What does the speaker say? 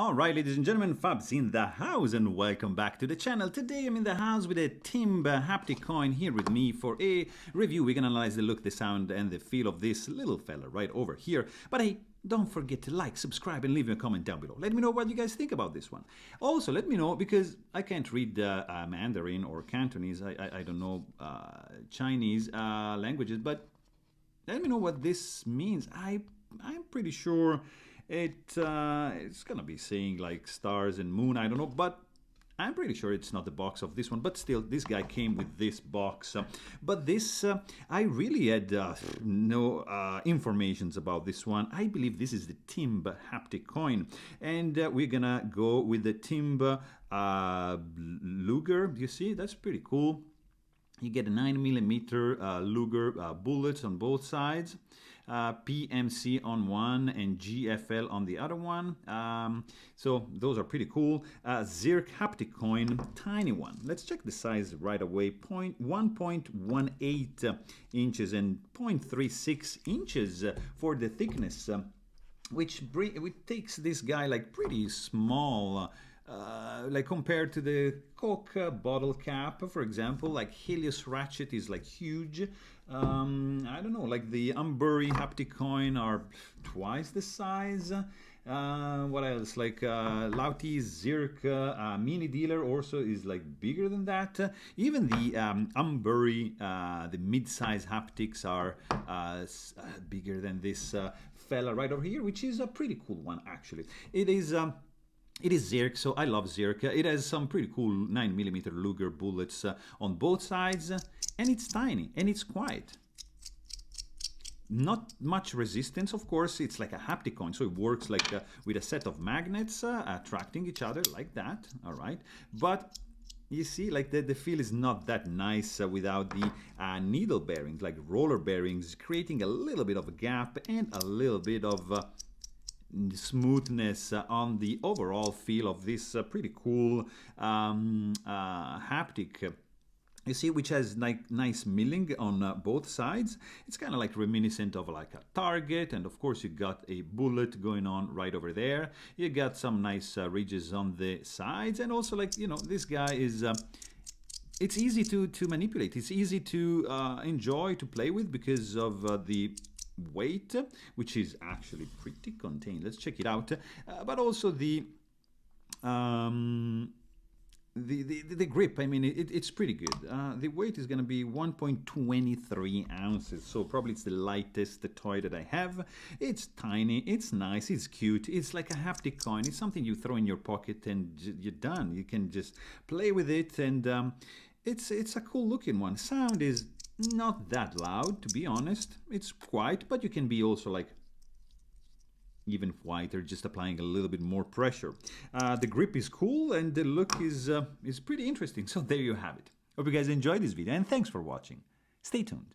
Alright, ladies and gentlemen, Fab's in the house and welcome back to the channel. Today I'm in the house with a Tinb Haptic coin here with me for a review. We're gonna analyze the look, the sound and the feel of this little fella right over here. But hey, don't forget to like, subscribe and leave me a comment down below. Let me know what you guys think about this one. Also, let me know, because I can't read Mandarin or Cantonese, I don't know Chinese languages, but let me know what this means. I'm pretty sure it's gonna be saying like stars and moon, I don't know, but I'm pretty sure it's not the box of this one. But still, this guy came with this box. But this, I really had no informations about this one. I believe this is the Tinb Haptic coin. And we're gonna go with the Tinb Luger. You see, that's pretty cool. You get a 9mm Luger bullets on both sides, PMC on one and GFL on the other one. So those are pretty cool. Zirc haptic coin, tiny one. Let's check the size right away. 1.18 inches and 0.36 inches for the thickness, which takes this guy like pretty small. Like compared to the Coke bottle cap, for example, like Helios Ratchet is like huge. I don't know, like the Umbury haptic coin are twice the size. What else? Like Lauti Zirc mini dealer also is like bigger than that. Even the Umbury, the mid-size haptics are bigger than this fella right over here, which is a pretty cool one actually. It is Zirc, so I love Zirc. It has some pretty cool 9mm Luger bullets on both sides, and it's tiny, and it's quiet. Not much resistance, of course. It's like a haptic coin, so it works like with a set of magnets attracting each other like that, all right? But you see, like the feel is not that nice without the needle bearings, like roller bearings, creating a little bit of a gap and a little bit of smoothness on the overall feel of this pretty cool haptic. You see, which has like nice milling on both sides. It's kind of like reminiscent of like a target, and of course you got a bullet going on right over there. You got some nice ridges on the sides, and also, like, you know, this guy is it's easy to manipulate. It's easy to enjoy, to play with, because of the weight, which is actually pretty contained. Let's check it out. But also the grip. I mean, it's pretty good. The weight is going to be 1.23 ounces, so probably it's the lightest toy that I have. It's tiny, it's nice, it's cute. It's like a haptic coin. It's something you throw in your pocket and you're done. You can just play with it, and it's a cool looking one. Sound is not that loud, to be honest. It's quiet, but you can be also like even quieter, just applying a little bit more pressure. The grip is cool, and the look is pretty interesting. So there you have it. Hope you guys enjoyed this video, and thanks for watching. Stay tuned.